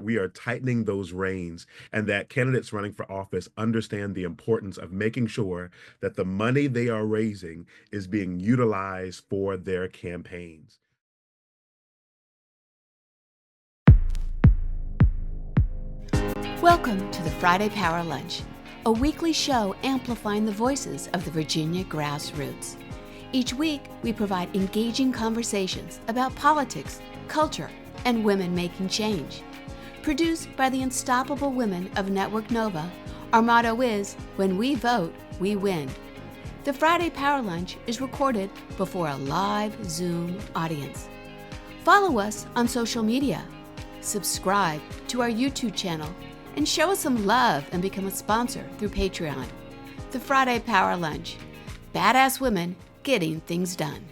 we are tightening those reins and that candidates running for office understand the importance of making sure that the money they are raising is being utilized for their campaigns. Welcome to the Friday Power Lunch, a weekly show amplifying the voices of the Virginia Grassroots. Each week, we provide engaging conversations about politics, culture, and women making change. Produced by the unstoppable women of Network Nova, our motto is, when we vote, we win. The Friday Power Lunch is recorded before a live Zoom audience. Follow us on social media, subscribe to our YouTube channel, and show us some love and become a sponsor through Patreon. The Friday Power Lunch. Badass women getting things done.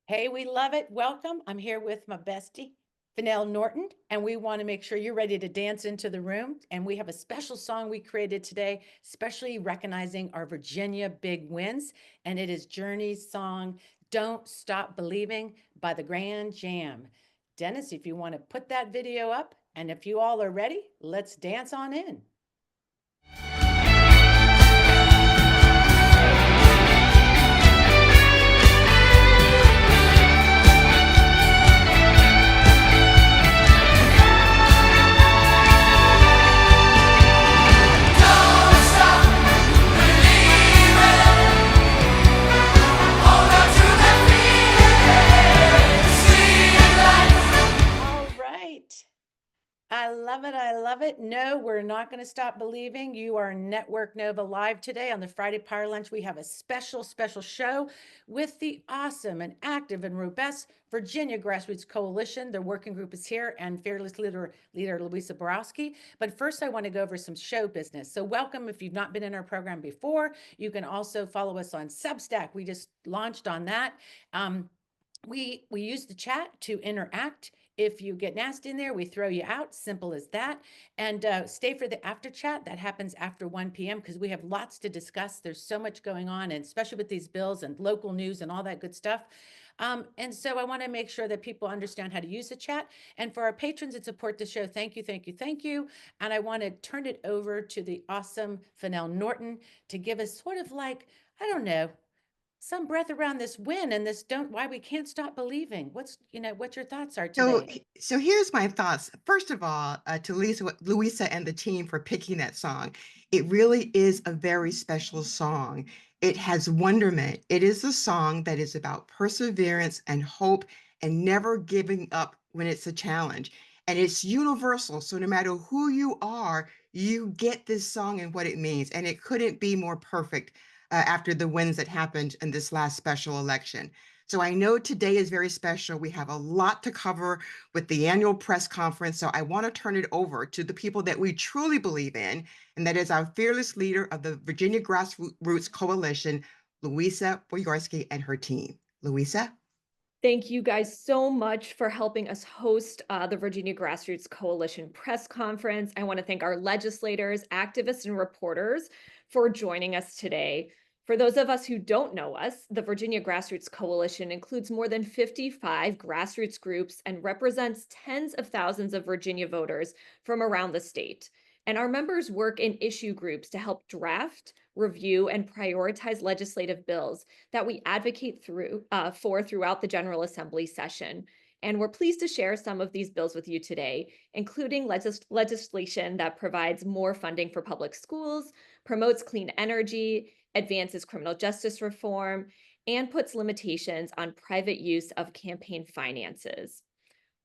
Hey, we love it. Welcome. I'm here with my bestie, Fennell Norton, and we want to make sure you're ready to dance into the room. And we have a special song we created today, especially recognizing our Virginia big wins. And it is Journey's song, Don't Stop Believing by the Grand Jam. Dennis, if you want to put that video up, and if you all are ready, let's dance on in. I love it. I love it. No, we're not going to stop believing. You are Network Nova Live today on the Friday Power Lunch. We have a special show with the awesome and active and robust Virginia Grassroots Coalition. Their working group is here and fearless leader Luisa Boyarski. But first, I want to go over some show business. So welcome. If you've not been in our program before, you can also follow us on Substack. We just launched on that. We use the chat to interact. If you get nasty in there, we throw you out. Simple as that. And stay for the after chat. That happens after 1 p.m. because we have lots to discuss. There's so much going on, and especially with these bills and local news and all that good stuff. And so I want to make sure that people understand how to use the chat. And for our patrons that support the show, thank you, thank you, thank you. And I want to turn it over to the awesome Fennell Norton to give us sort of like, I don't know, some breath around this win and this why we can't stop believing. What your thoughts are today? So here's my thoughts. First of all, to Luisa and the team for picking that song. It really is a very special song. It has wonderment. It is a song that is about perseverance and hope and never giving up when it's a challenge. And it's universal. So no matter who you are, you get this song and what it means. And it couldn't be more perfect after the wins that happened in this last special election. So I know today is very special. We have a lot to cover with the annual press conference. So I want to turn it over to the people that we truly believe in, and that is our fearless leader of the Virginia Grassroots Coalition, Luisa Boyarski and her team. Luisa? Thank you guys so much for helping us host the Virginia Grassroots Coalition press conference. I want to thank our legislators, activists, and reporters for joining us today. For those of us who don't know us, the Virginia Grassroots Coalition includes more than 55 grassroots groups and represents tens of thousands of Virginia voters from around the state. And our members work in issue groups to help draft, review, and prioritize legislative bills that we advocate for throughout the General Assembly session. And we're pleased to share some of these bills with you today, including legislation that provides more funding for public schools, promotes clean energy, advances criminal justice reform, and puts limitations on private use of campaign finances.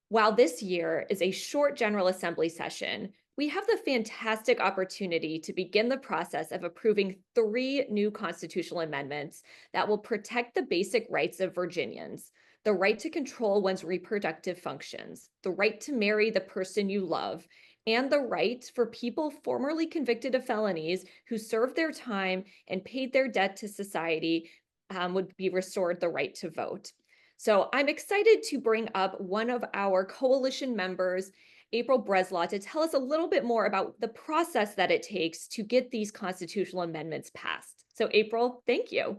While this year is a short General Assembly session, we have the fantastic opportunity to begin the process of approving 3 new constitutional amendments that will protect the basic rights of Virginians: the right to control one's reproductive functions, the right to marry the person you love, and the right for people formerly convicted of felonies who served their time and paid their debt to society would be restored the right to vote. So I'm excited to bring up one of our coalition members, April Breslaw, to tell us a little bit more about the process that it takes to get these constitutional amendments passed. So April, thank you.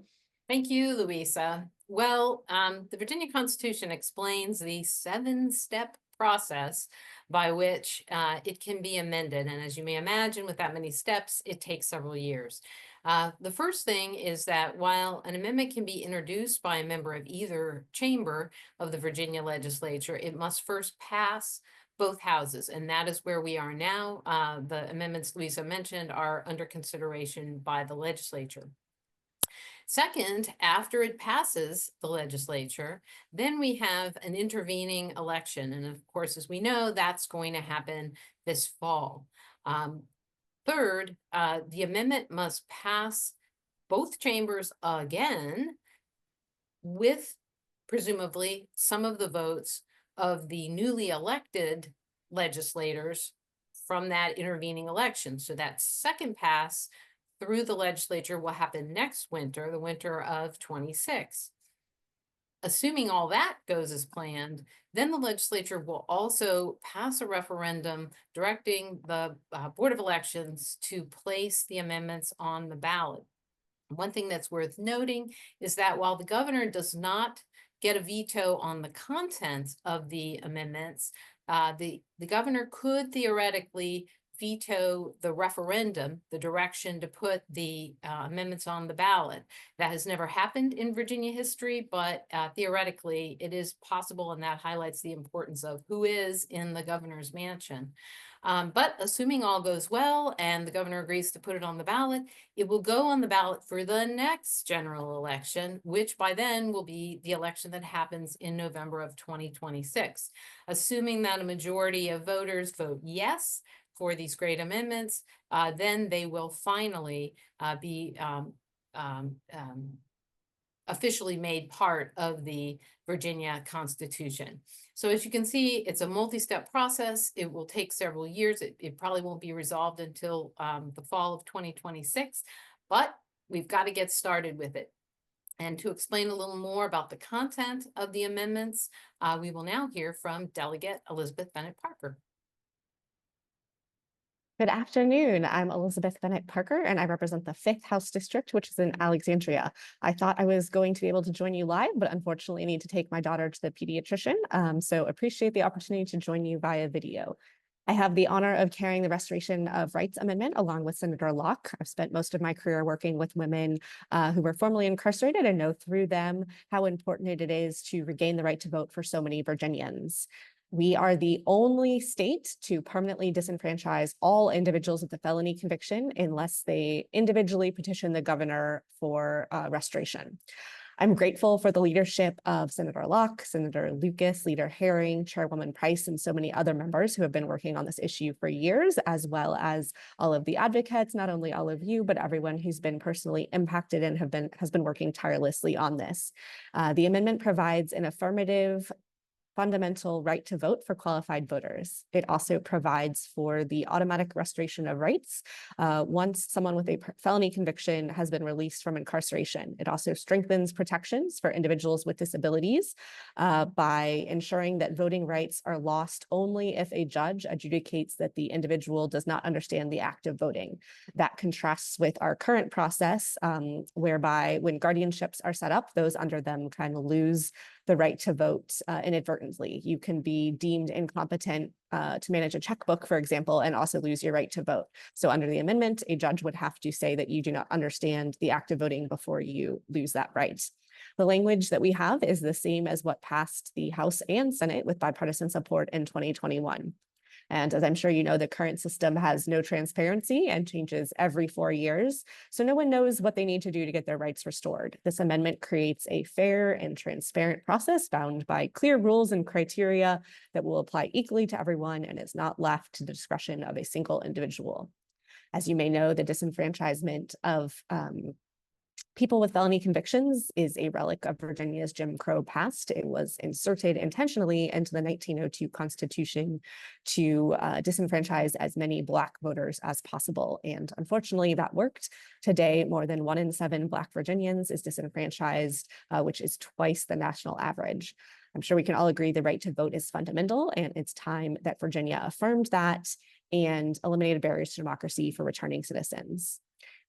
Thank you, Luisa. Well, the Virginia Constitution explains the 7-step process by which it can be amended. And as you may imagine, with that many steps, it takes several years. The first thing is that while an amendment can be introduced by a member of either chamber of the Virginia legislature, it must first pass both houses. And that is where we are now. The amendments Luisa mentioned are under consideration by the legislature. Second, after it passes the legislature, then we have an intervening election. And of course, as we know, that's going to happen this fall. Third, the amendment must pass both chambers again with presumably some of the votes of the newly elected legislators from that intervening election. So that second pass through the legislature will happen next winter, the winter of 26. Assuming all that goes as planned, then the legislature will also pass a referendum directing the Board of Elections to place the amendments on the ballot. One thing that's worth noting is that while the governor does not get a veto on the content of the amendments, the governor could theoretically veto the referendum, the direction to put the amendments on the ballot. That has never happened in Virginia history, but theoretically it is possible, and that highlights the importance of who is in the governor's mansion. But assuming all goes well and the governor agrees to put it on the ballot, it will go on the ballot for the next general election, which by then will be the election that happens in November of 2026. Assuming that a majority of voters vote yes for these great amendments, then they will finally be officially made part of the Virginia Constitution. So as you can see, it's a multi-step process. It will take several years. It probably won't be resolved until the fall of 2026, but we've got to get started with it. And to explain a little more about the content of the amendments, we will now hear from Delegate Elizabeth Bennett Parker. Good afternoon. I'm Elizabeth Bennett Parker, and I represent the 5th House District, which is in Alexandria. I thought I was going to be able to join you live, but unfortunately I need to take my daughter to the pediatrician. So appreciate the opportunity to join you via video. I have the honor of carrying the Restoration of Rights Amendment along with Senator Locke. I've spent most of my career working with women who were formerly incarcerated and know through them how important it is to regain the right to vote for so many Virginians. We are the only state to permanently disenfranchise all individuals with a felony conviction unless they individually petition the governor for restoration. I'm grateful for the leadership of Senator Locke, Senator Lucas, Leader Herring, Chairwoman Price, and so many other members who have been working on this issue for years, as well as all of the advocates, not only all of you, but everyone who's been personally impacted and has been working tirelessly on this. The amendment provides an affirmative fundamental right to vote for qualified voters. It also provides for the automatic restoration of rights once someone with a felony conviction has been released from incarceration. It also strengthens protections for individuals with disabilities by ensuring that voting rights are lost only if a judge adjudicates that the individual does not understand the act of voting. That contrasts with our current process, whereby when guardianships are set up, those under them kind of lose the right to vote inadvertently. You can be deemed incompetent to manage a checkbook, for example, and also lose your right to vote. So under the amendment, a judge would have to say that you do not understand the act of voting before you lose that right. The language that we have is the same as what passed the House and Senate with bipartisan support in 2021. And as I'm sure you know, the current system has no transparency and changes every 4 years. So no one knows what they need to do to get their rights restored. This amendment creates a fair and transparent process bound by clear rules and criteria that will apply equally to everyone and is not left to the discretion of a single individual. As you may know, the disenfranchisement of people with felony convictions is a relic of Virginia's Jim Crow past. It was inserted intentionally into the 1902 Constitution to disenfranchise as many Black voters as possible. And unfortunately, that worked. Today, more than 1 in 7 Black Virginians is disenfranchised, which is twice the national average. I'm sure we can all agree the right to vote is fundamental, and it's time that Virginia affirmed that and eliminated barriers to democracy for returning citizens.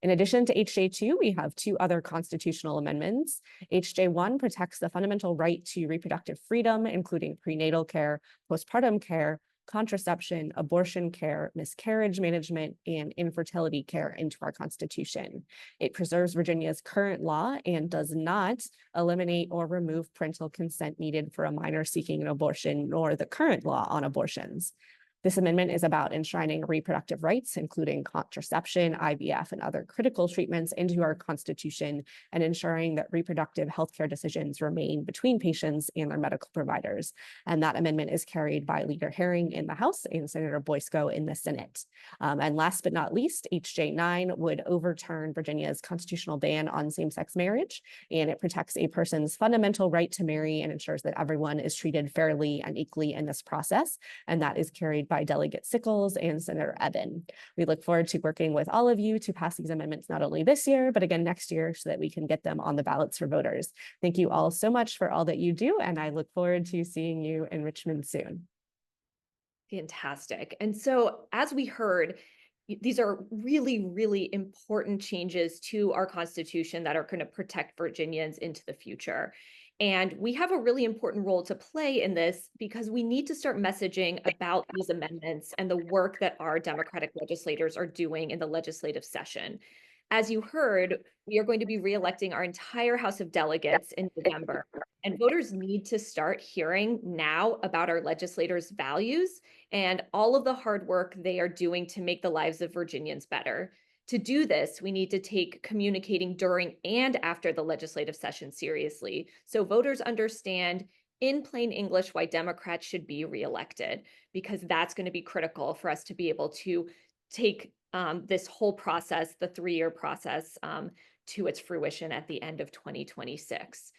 In addition to HJ2, we have two other constitutional amendments. HJ1 protects the fundamental right to reproductive freedom, including prenatal care, postpartum care, contraception, abortion care, miscarriage management, and infertility care into our Constitution. It preserves Virginia's current law and does not eliminate or remove parental consent needed for a minor seeking an abortion, nor the current law on abortions. This amendment is about enshrining reproductive rights, including contraception, IVF, and other critical treatments into our Constitution, and ensuring that reproductive healthcare decisions remain between patients and their medical providers. And that amendment is carried by Leader Herring in the House and Senator Boysko in the Senate. And last but not least, HJ9 would overturn Virginia's constitutional ban on same-sex marriage, and it protects a person's fundamental right to marry and ensures that everyone is treated fairly and equally in this process. And that is carried by Delegate Sickles and Senator Eben. We look forward to working with all of you to pass these amendments not only this year, but again next year so that we can get them on the ballots for voters. Thank you all so much for all that you do, and I look forward to seeing you in Richmond soon. Fantastic. And so as we heard, these are really, really important changes to our Constitution that are going to protect Virginians into the future. And we have a really important role to play in this because we need to start messaging about these amendments and the work that our Democratic legislators are doing in the legislative session. As you heard, we are going to be reelecting our entire House of Delegates in November, and voters need to start hearing now about our legislators' values and all of the hard work they are doing to make the lives of Virginians better. To do this, we need to take communicating during and after the legislative session seriously, so voters understand in plain English why Democrats should be reelected, because that's going to be critical for us to be able to take this whole process, the 3-year process, to its fruition at the end of 2026.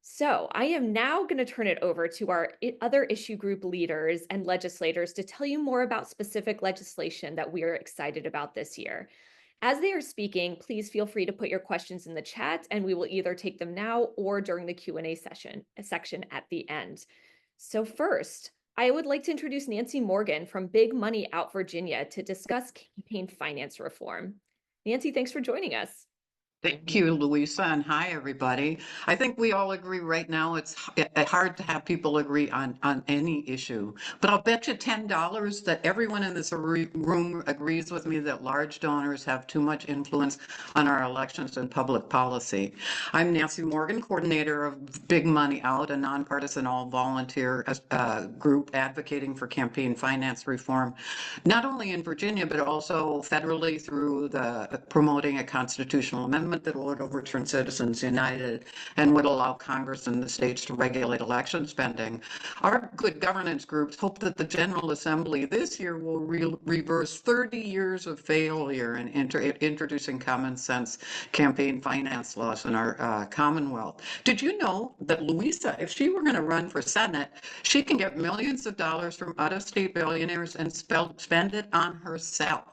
So I am now going to turn it over to our other issue group leaders and legislators to tell you more about specific legislation that we are excited about this year. As they are speaking, please feel free to put your questions in the chat, and we will either take them now or during the Q&A section at the end. So first, I would like to introduce Nancy Morgan from Big Money Out Virginia to discuss campaign finance reform. Nancy, thanks for joining us. Thank you, Luisa, and hi, everybody. I think we all agree right now it's hard to have people agree on any issue, but I'll bet you $10 that everyone in this room agrees with me that large donors have too much influence on our elections and public policy. I'm Nancy Morgan, coordinator of Big Money Out, a nonpartisan all-volunteer group advocating for campaign finance reform, not only in Virginia, but also federally through the promoting a constitutional amendment that would overturn Citizens United and would allow Congress and the states to regulate election spending. Our good governance groups hope that the General Assembly this year will reverse 30 years of failure in introducing common sense campaign finance laws in our Commonwealth. Did you know that Luisa, if she were going to run for Senate, she can get millions of dollars from out-of-state billionaires and spend it on herself?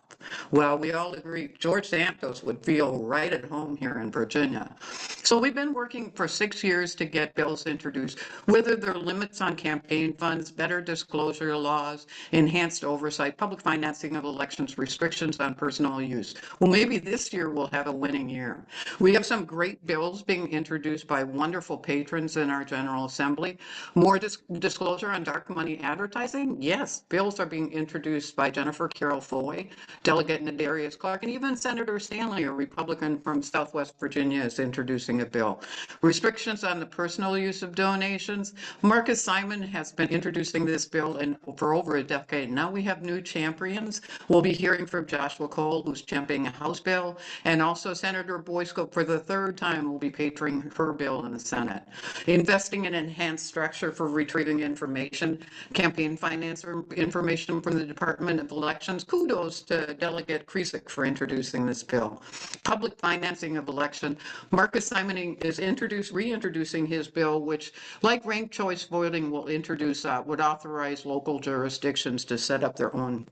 Well, we all agree George Santos would feel right at home here in Virginia. So we've been working for 6 years to get bills introduced, whether there are limits on campaign funds, better disclosure laws, enhanced oversight, public financing of elections, restrictions on personal use. Well, maybe this year we'll have a winning year. We have some great bills being introduced by wonderful patrons in our General Assembly. More disclosure on dark money advertising? Yes, bills are being introduced by Jennifer Carroll Foy, Delegate Nadarius Clark, and even Senator Stanley, a Republican from Southwest Virginia, is introducing a bill. Restrictions on the personal use of donations. Marcus Simon has been introducing this bill for over a decade. Now we have new champions. We'll be hearing from Joshua Cole, who's championing a House bill, and also Senator Boysko for the 3rd time will be patroning her bill in the Senate. Investing in enhanced structure for retrieving information, campaign finance information from the Department of Elections. Kudos to Delegate Kriesik for introducing this bill. Public financing of election. Marcus Simon is reintroducing his bill, which, like ranked choice voting, will would authorize local jurisdictions to set up their own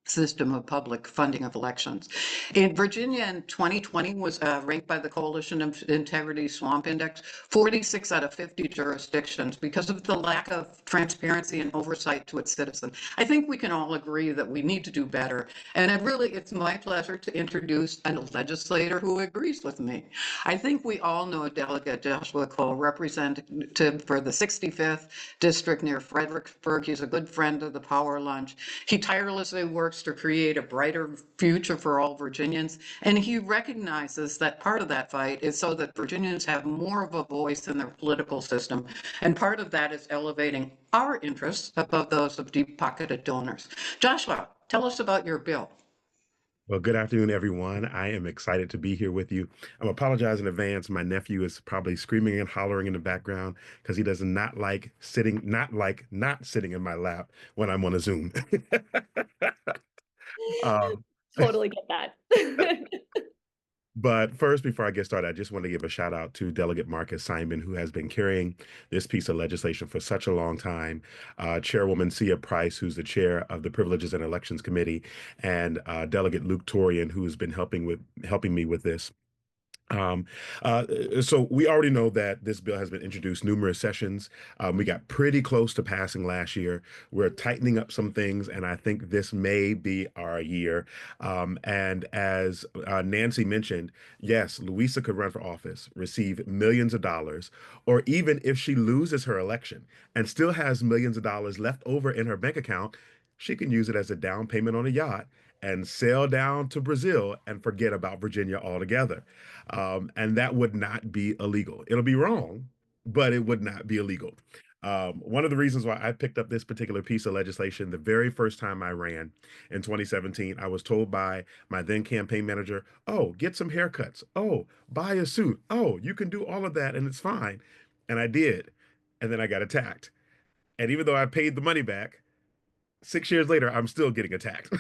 system of public funding of elections. In Virginia in 2020 was ranked by the Coalition of Integrity Swamp Index 46 out of 50 jurisdictions because of the lack of transparency and oversight to its citizens. I think we can all agree that we need to do better. And it's my pleasure to introduce a legislator who agrees with me. I think we all know Delegate Joshua Cole, representative for the 65th district near Fredericksburg. He's a good friend of the Power Lunch. He tirelessly works to create a brighter future for all Virginians. And he recognizes that part of that fight is so that Virginians have more of a voice in their political system. And part of that is elevating our interests above those of deep-pocketed donors. Joshua, tell us about your bill. Well, good afternoon, everyone. I am excited to be here with you. I'm apologizing in advance. My nephew is probably screaming and hollering in the background because he does not like not sitting in my lap when I'm on a Zoom. um, Totally get that. But first, before I get started, I just want to give a shout out to Delegate Marcus Simon, who has been carrying this piece of legislation for such a long time. Chairwoman Sia Price, who's the chair of the Privileges and Elections Committee, and Delegate Luke Torian, who has been helping me with this. Um, so we already know that this bill has been introduced numerous sessions. We got pretty close to passing last year. We're tightening up some things, and I think this may be our year. And as Nancy mentioned, yes, Luisa could run for office, receive millions of dollars, or even if she loses her election and still has millions of dollars left over in her bank account, she can use it as a down payment on a yacht and sail down to Brazil and forget about Virginia altogether. And that would not be illegal. It'll be wrong, but it would not be illegal. One of the reasons why I picked up this particular piece of legislation, the very first time I ran in 2017, I was told by my then campaign manager, oh, get some haircuts. Oh, buy a suit. Oh, you can do all of that and it's fine. And I did. And then I got attacked. And even though I paid the money back, 6 years later, I'm still getting attacked.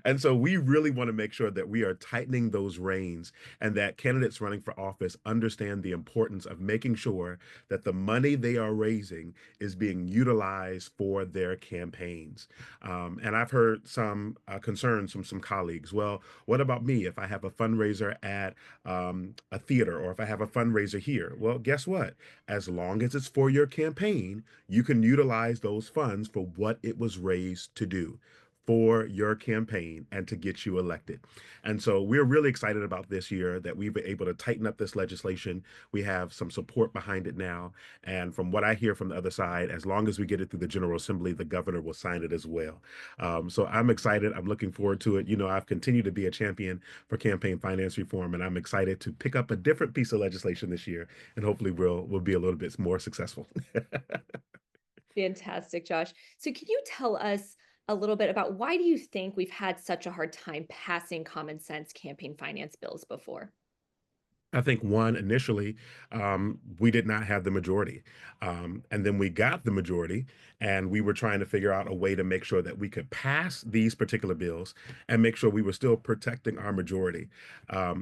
And so we really want to make sure that we are tightening those reins and that candidates running for office understand the importance of making sure that the money they are raising is being utilized for their campaigns. And I've heard some concerns from some colleagues. Well, what about me if I have a fundraiser at a theater or if I have a fundraiser here? Well, guess what? As long as it's for your campaign, you can utilize those funds for what it was raised to do, for your campaign and to get you elected. And so we're really excited about this year that we've been able to tighten up this legislation. We have some support behind it now. And from what I hear from the other side, as long as we get it through the General Assembly, the governor will sign it as well. So I'm excited. I'm looking forward to it. You know, I've continued to be a champion for campaign finance reform, and I'm excited to pick up a different piece of legislation this year. And hopefully we'll be a little bit more successful. Fantastic, Josh. So can you tell us a little bit about why do you think we've had such a hard time passing common sense campaign finance bills before? I think one, initially, we did not have the majority. And then we got the majority, and we were trying to figure out a way to make sure that we could pass these particular bills and make sure we were still protecting our majority.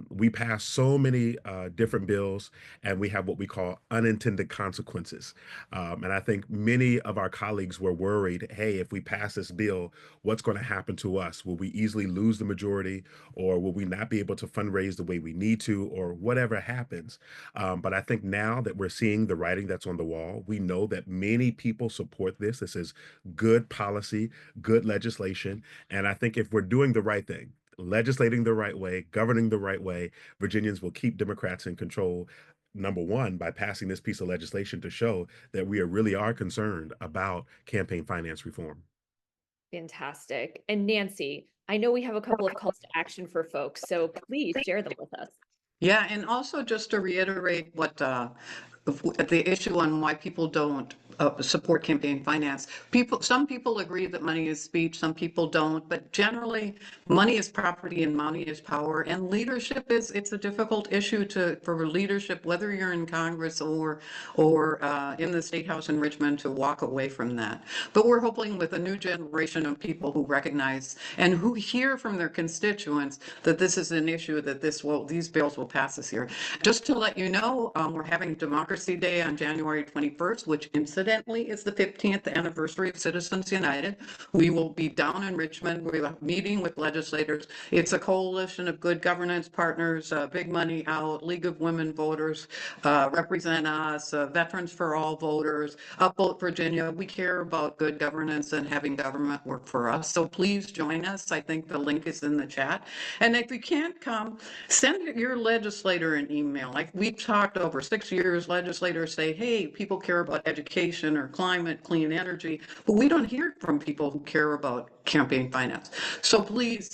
We passed so many different bills, and we have what we call unintended consequences. And I think many of our colleagues were worried, hey, if we pass this bill, what's going to happen to us? Will we easily lose the majority, or will we not be able to fundraise the way we need to, or whatever happens? But I think now that we're seeing the writing that's on the wall, we know that many people support this. This is good policy, good legislation. And I think if we're doing the right thing, legislating the right way, governing the right way, Virginians will keep Democrats in control. Number one, by passing this piece of legislation to show that we really are concerned about campaign finance reform. Fantastic. And Nancy, I know we have a couple of calls to action for folks, so please share them with us. Yeah, and also just to reiterate what the issue on why people don't support campaign finance. Some people agree that money is speech, some people don't, but generally money is property and money is power. And leadership it's a difficult issue for leadership, whether you're in Congress or in the State House in Richmond, to walk away from that. But we're hoping with a new generation of people who recognize and who hear from their constituents that this is an issue that these bills will pass this year. Just to let you know, we're having Democracy Day on January 21st, which incidentally Coincidentally, it's the 50th anniversary of Citizens United. We will be down in Richmond. We're meeting with legislators. It's a coalition of good governance partners, Big Money Out, League of Women Voters, Represent Us, Veterans for All Voters, Upvote Virginia. We care about good governance and having government work for us. So please join us. I think the link is in the chat. And if you can't come, send your legislator an email. Like we've talked over 6 years, legislators say, hey, people care about education or climate, clean energy, but we don't hear from people who care about campaign finance. So please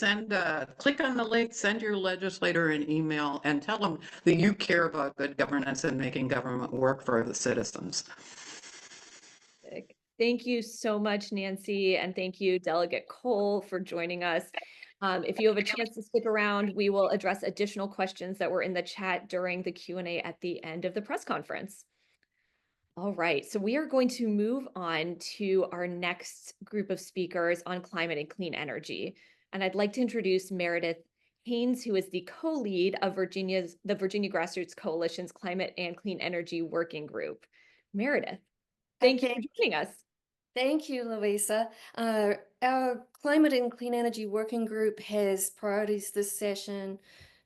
click on the link, send your legislator an email and tell them that you care about good governance and making government work for the citizens. Thank you so much, Nancy, and thank you, Delegate Cole, for joining us. If you have a chance to stick around, we will address additional questions that were in the chat during the Q&A at the end of the press conference. All right, so we are going to move on to our next group of speakers on climate and clean energy. And I'd like to introduce Meredith Haynes, who is the co-lead of the Virginia Grassroots Coalition's Climate and Clean Energy Working Group. Meredith, thank you for joining us. Thank you, Luisa. Our Climate and Clean Energy Working Group has priorities this session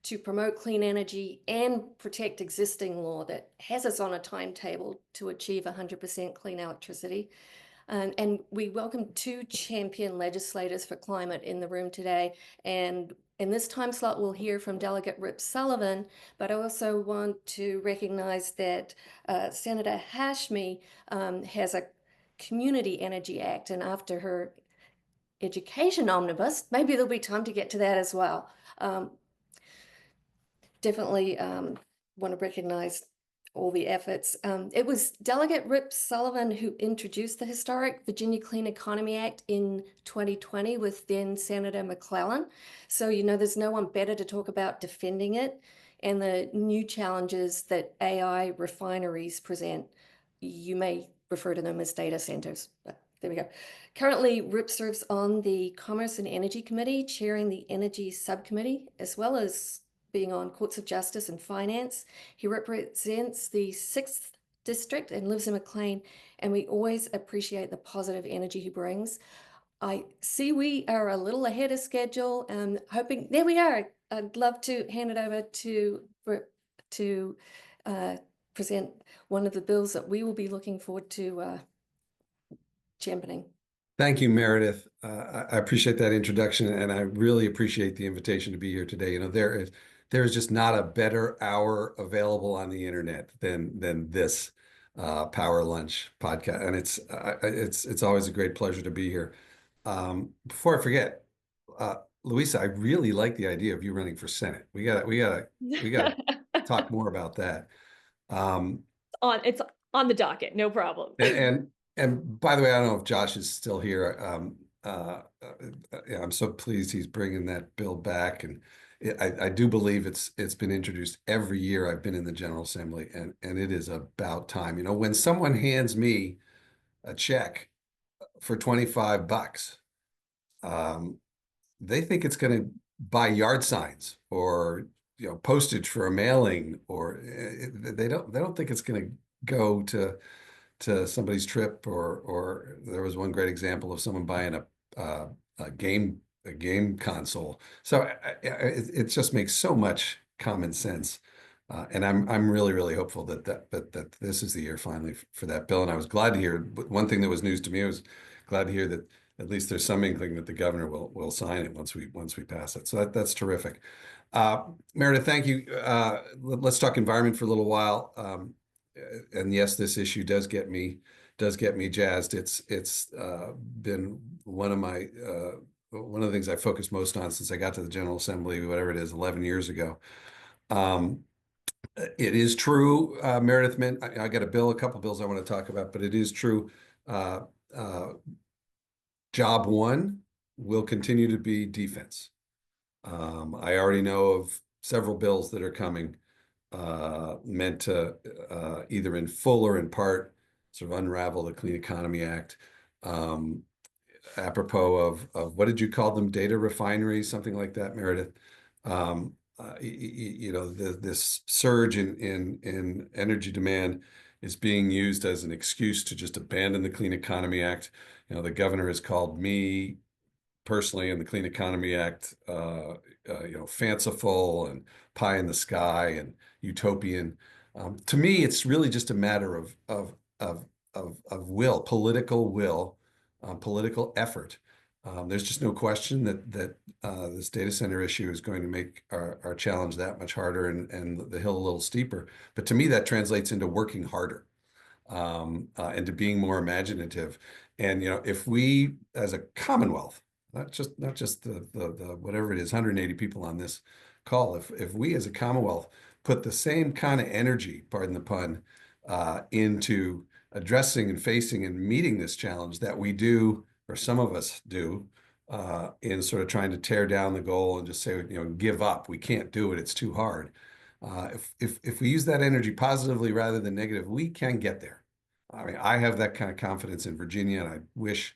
to promote clean energy and protect existing law that has us on a timetable to achieve 100% clean electricity. And we welcome 2 champion legislators for climate in the room today. And in this time slot, we'll hear from Delegate Rip Sullivan, but I also want to recognize that Senator Hashmi has a Community Energy Act, and after her education omnibus, maybe there'll be time to get to that as well. Definitely want to recognize all the efforts. It was Delegate Rip Sullivan who introduced the historic Virginia Clean Economy Act in 2020 with then Senator McClellan. So, you know, there's no one better to talk about defending it and the new challenges that AI refineries present. You may refer to them as data centers, but there we go. Currently, Rip serves on the Commerce and Energy Committee, chairing the Energy Subcommittee, as well as being on Courts of Justice and Finance. He represents the 6th District and lives in McLean, and we always appreciate the positive energy he brings. I see we are a little ahead of schedule, and hoping, there we are. I'd love to hand it over to Rip to present one of the bills that we will be looking forward to championing. Thank you, Meredith. I appreciate that introduction, and I really appreciate the invitation to be here today. You know, there is just not a better hour available on the internet than this Power Lunch podcast, and it's always a great pleasure to be here. Before I forget, Luisa, I really like the idea of you running for Senate. We gotta talk more about that. It's on the docket, no problem. And by the way, I don't know if Josh is still here. Yeah, I'm so pleased he's bringing that bill back, and I do believe it's been introduced every year I've been in the General Assembly, and it is about time. You know, when someone hands me a check for $25, they think it's going to buy yard signs or, you know, postage for a mailing, or they don't think it's going to go to somebody's trip, or there was one great example of someone buying a game console. So it just makes so much common sense, and I'm really hopeful that this is the year finally for that bill. And I was glad to hear, one thing that was news to me, I was glad to hear that at least there's some inkling that the governor will sign it once we pass it. So that's terrific. Meredith, thank you. Let's talk environment for a little while. And yes, this issue does get me jazzed. It's been one of the things I focused most on since I got to the General Assembly, whatever it is, 11 years ago. It is true, Meredith, I got a couple bills I want to talk about, but it is true. Job one will continue to be defense. I already know of several bills that are coming meant to either in full or in part sort of unravel the Clean Economy Act. Apropos of what did you call them? Data refineries, something like that, Meredith. You know, this surge in energy demand is being used as an excuse to just abandon the Clean Economy Act. You know, the governor has called me personally and the Clean Economy Act, fanciful and pie in the sky and utopian. To me, it's really just a matter of will, political will, political effort. There's just no question that this data center issue is going to make our challenge that much harder and the hill a little steeper. But to me, that translates into working harder and to being more imaginative. And if we, as a Commonwealth, not just the whatever it is, 180 people on this call, if we as a Commonwealth put the same kind of energy, pardon the pun, into addressing and facing and meeting this challenge that we do, or some of us do, in sort of trying to tear down the goal and just say, give up, we can't do it, it's too hard. If we use that energy positively rather than negative, we can get there. I mean, I have that kind of confidence in Virginia, and I wish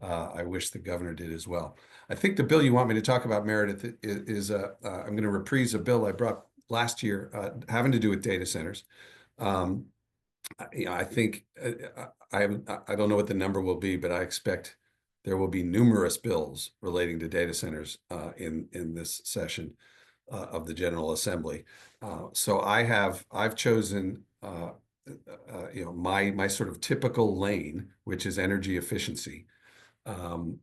the governor did as well. I think the bill you want me to talk about, Meredith, is I'm going to reprise a bill I brought last year having to do with data centers. I think I don't know what the number will be, but I expect there will be numerous bills relating to data centers in this session of the General Assembly. So I've chosen my sort of typical lane, which is energy efficiency. So I'm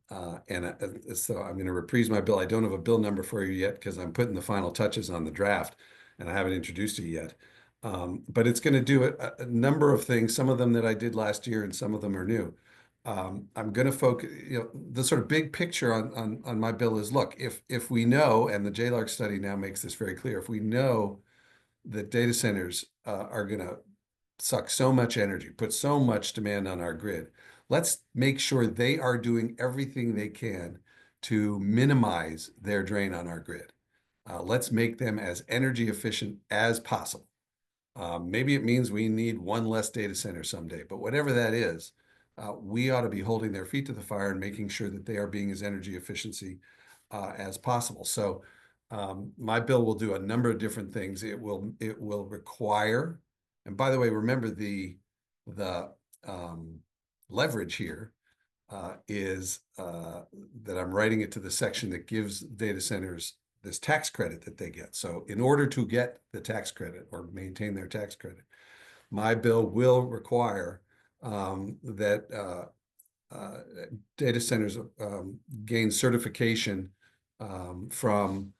going to reprise my bill. I don't have a bill number for you yet because I'm putting the final touches on the draft and I haven't introduced it yet. But it's going to do a number of things, some of them that I did last year and some of them are new. I'm going to focus, the sort of big picture on my bill is, look, if we know, and the JLARC study now makes this very clear, if we know that data centers are going to suck so much energy, put so much demand on our grid, let's make sure they are doing everything they can to minimize their drain on our grid. Let's make them as energy efficient as possible. Maybe it means we need one less data center someday, but whatever that is, we ought to be holding their feet to the fire and making sure that they are being as energy efficiency as possible. So my bill will do a number of different things. It will require, and by the way, remember the leverage here is that I'm writing it to the section that gives data centers this tax credit that they get. So in order to get the tax credit or maintain their tax credit, my bill will require that data centers gain certification from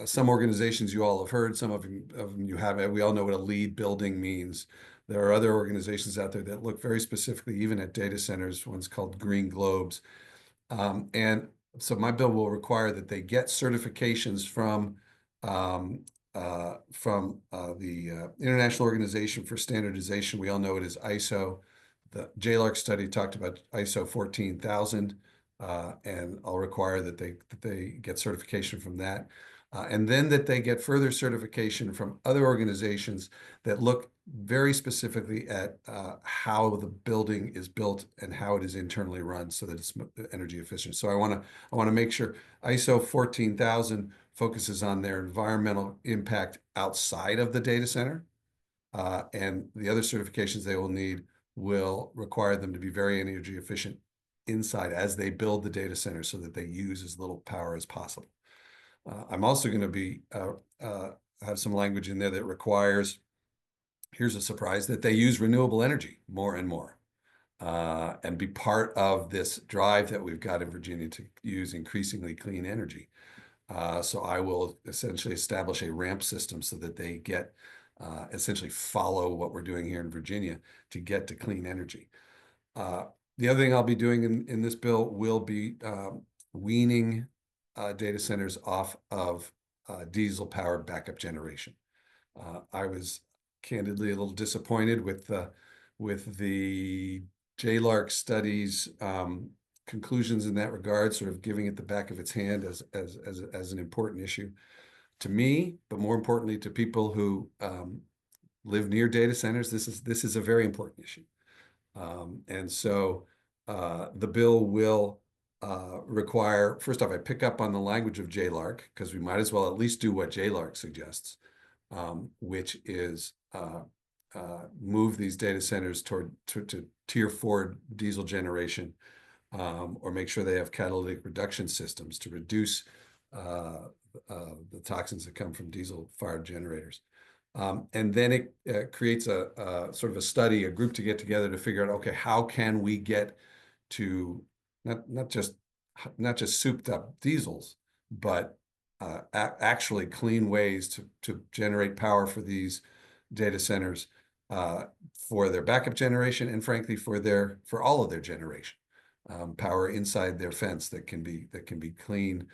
some organizations you all have heard, some of them you haven't. We all know what a LEED building means. There are other organizations out there that look very specifically even at data centers, one's called Green Globes. And so my bill will require that they get certifications from the International Organization for Standardization. We all know it as ISO. The JLARC study talked about ISO 14000, and I'll require that they get certification from that. And then that they get further certification from other organizations that look very specifically at how the building is built and how it is internally run so that it's energy efficient. So I want to make sure ISO 14000 focuses on their environmental impact outside of the data center, and the other certifications they will need will require them to be very energy efficient inside as they build the data center so that they use as little power as possible. I'm also going to be have some language in there that requires, here's a surprise, that they use renewable energy more and more and be part of this drive that we've got in Virginia to use increasingly clean energy. So I will essentially establish a ramp system so that they get essentially follow what we're doing here in Virginia to get to clean energy. The other thing I'll be doing in this bill will be weaning data centers off of diesel-powered backup generation. I was candidly a little disappointed with the JLARC study's conclusions in that regard, sort of giving it the back of its hand as an important issue to me, but more importantly to people who live near data centers. This is a very important issue, and so the bill will require, first off, I pick up on the language of JLARC because we might as well at least do what JLARC suggests, which is move these data centers toward to tier 4 diesel generation, or make sure they have catalytic reduction systems to reduce the toxins that come from diesel-fired generators. And then it creates a sort of a study, a group to get together to figure out, okay, how can we get to not just souped up diesels, but actually clean ways to generate power for these data centers, for their backup generation, and frankly for all of their generation, power inside their fence that can be clean,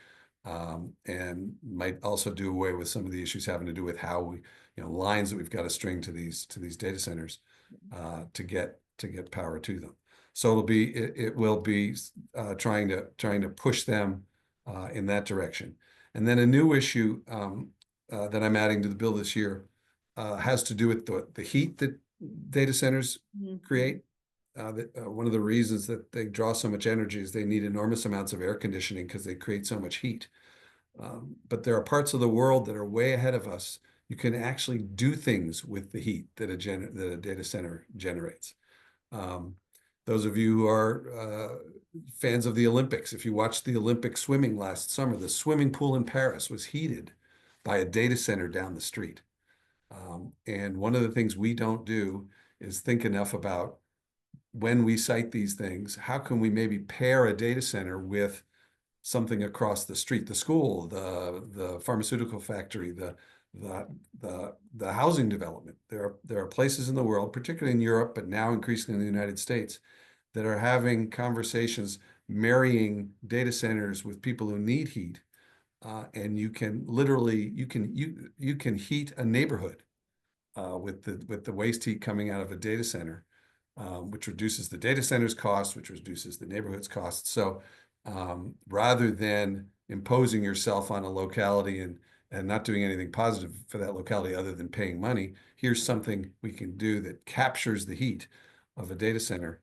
and might also do away with some of the issues having to do with how we, lines that we've got to string to these data centers to get power to them. So it will be trying to push them in that direction. And then a new issue that I'm adding to the bill this year has to do with the heat that data centers create. One of the reasons that they draw so much energy is they need enormous amounts of air conditioning because they create so much heat. But there are parts of the world that are way ahead of us. You can actually do things with the heat that a data center generates. Those of you who are fans of the Olympics, if you watched the Olympic swimming last summer, the swimming pool in Paris was heated by a data center down the street. And one of the things we don't do is think enough about, when we cite these things, how can we maybe pair a data center with something across the street, the school, the pharmaceutical factory, the housing development. There are places in the world, particularly in Europe, but now increasingly in the United States, that are having conversations marrying data centers with people who need heat, and you can literally you can heat a neighborhood with the waste heat coming out of a data center, which reduces the data center's cost, which reduces the neighborhood's cost. So rather than imposing yourself on a locality and not doing anything positive for that locality other than paying money, here's something we can do that captures the heat of a data center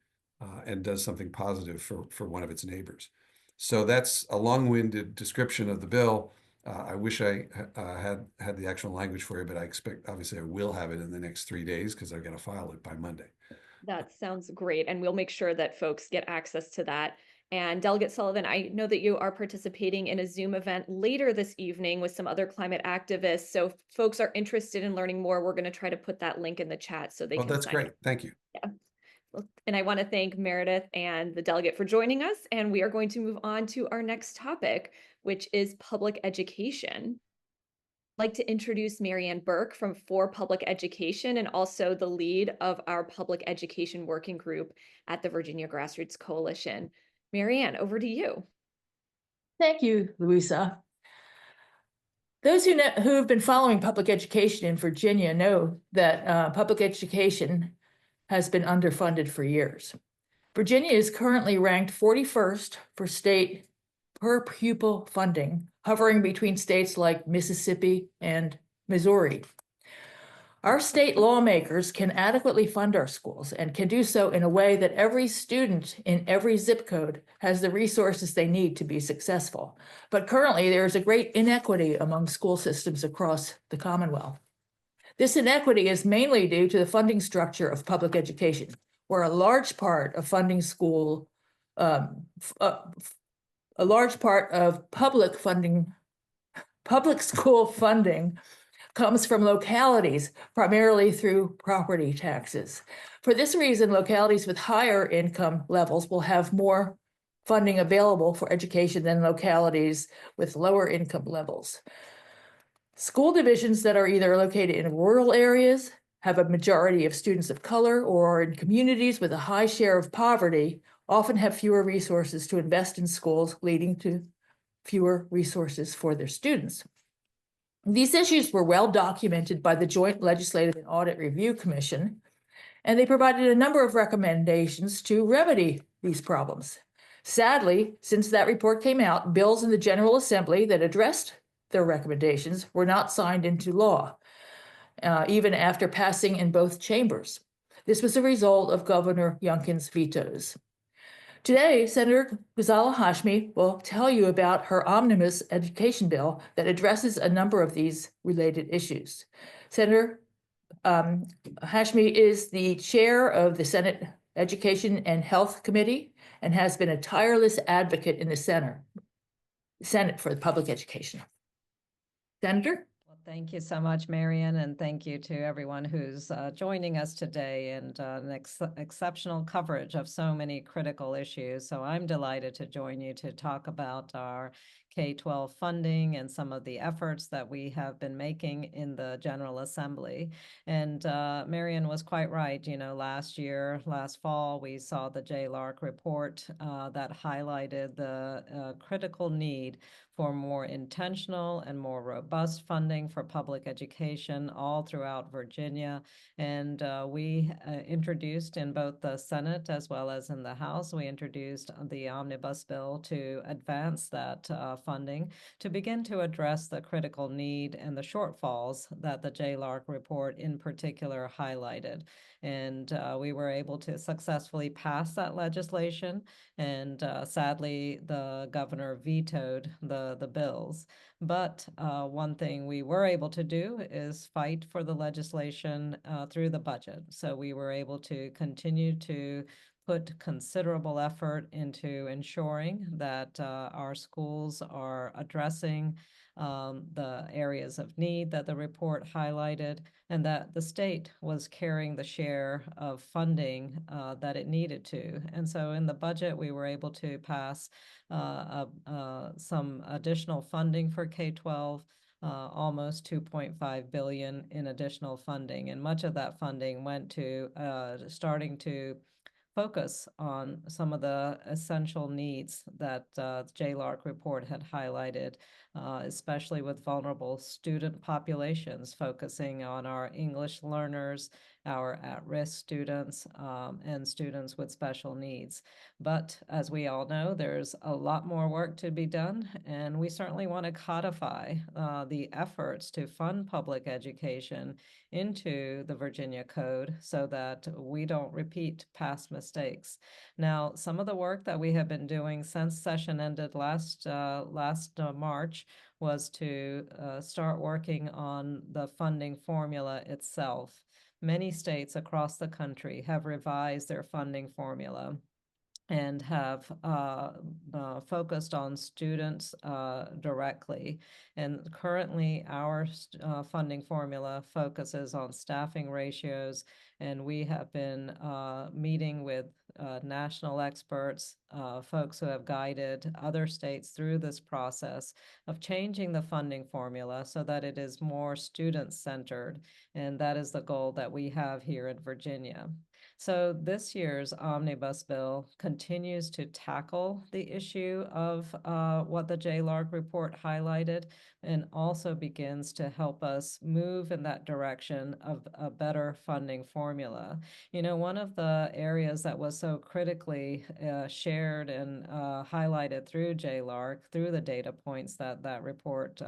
and does something positive for one of its neighbors. So that's a long-winded description of the bill. I wish I had the actual language for you, but I expect, obviously, I will have it in the next 3 days because I've got to file it by Monday. That sounds great. And we'll make sure that folks get access to that. And Delegate Sullivan, I know that you are participating in a Zoom event later this evening with some other climate activists. So if folks are interested in learning more, we're going to try to put that link in the chat so they can that's sign great. up. Thank you. Yeah. And I want to thank Meredith and the delegate for joining us. And we are going to move on to our next topic, which is public education. I'd like to introduce Marianne Burke from For Public Education and also the lead of our public education working group at the Virginia Grassroots Coalition. Marianne, over to you. Thank you, Luisa. Those who have been following public education in Virginia know that public education has been underfunded for years. Virginia is currently ranked 41st for state per pupil funding, hovering between states like Mississippi and Missouri. Our state lawmakers can adequately fund our schools and can do so in a way that every student in every zip code has the resources they need to be successful. But currently, there is a great inequity among school systems across the Commonwealth. This inequity is mainly due to the funding structure of public education, where a large part of funding school, a large part of public school funding comes from localities, primarily through property taxes. For this reason, localities with higher income levels will have more funding available for education than localities with lower income levels. School divisions that are either located in rural areas, have a majority of students of color, or are in communities with a high share of poverty often have fewer resources to invest in schools, leading to fewer resources for their students. These issues were well documented by the Joint Legislative and Audit Review Commission, and they provided a number of recommendations to remedy these problems. Sadly, since that report came out, bills in the General Assembly that addressed their recommendations were not signed into law, even after passing in both chambers. This was a result of Governor Youngkin's vetoes. Today, Senator Ghazala Hashmi will tell you about her omnibus education bill that addresses a number of these related issues. Senator Hashmi is the chair of the Senate Education and Health Committee and has been a tireless advocate in the Senate for public education. Senator? Well, thank you so much, Marian, and thank you to everyone who's joining us today and an exceptional coverage of so many critical issues. So I'm delighted to join you to talk about our K-12 funding and some of the efforts that we have been making in the General Assembly. And Marian was quite right. You know, last fall, we saw the JLARC report that highlighted the critical need for more intentional and more robust funding for public education all throughout Virginia. And we introduced in both the Senate as well as in the House, we introduced the omnibus bill to advance that funding to begin to address the critical need and the shortfalls that the JLARC report in particular highlighted. And we were able to successfully pass that legislation. And sadly, the governor vetoed the bills. But one thing we were able to do is fight for the legislation through the budget. So we were able to continue to put considerable effort into ensuring that our schools are addressing the areas of need that the report highlighted, and that the state was carrying the share of funding that it needed to. And so in the budget, we were able to pass some additional funding for K-12, almost $2.5 billion in additional funding. And much of that funding went to starting to focus on some of the essential needs that the JLARC report had highlighted, especially with vulnerable student populations, focusing on our English learners, our at-risk students, and students with special needs. But as we all know, there's a lot more work to be done, and we certainly want to codify the efforts to fund public education into the Virginia Code so that we don't repeat past mistakes. Now, some of the work that we have been doing since session ended last March was to start working on the funding formula itself. Many states across the country have revised their funding formula and have focused on students directly. And currently, our funding formula focuses on staffing ratios, and we have been meeting with national experts, folks who have guided other states through this process of changing the funding formula so that it is more student-centered, and that is the goal that we have here in Virginia. So this year's omnibus bill continues to tackle the issue of what the JLARC report highlighted, and also begins to help us move in that direction of a better funding formula. You know, one of the areas that was so critically shared and highlighted through JLARC, through the data points that that report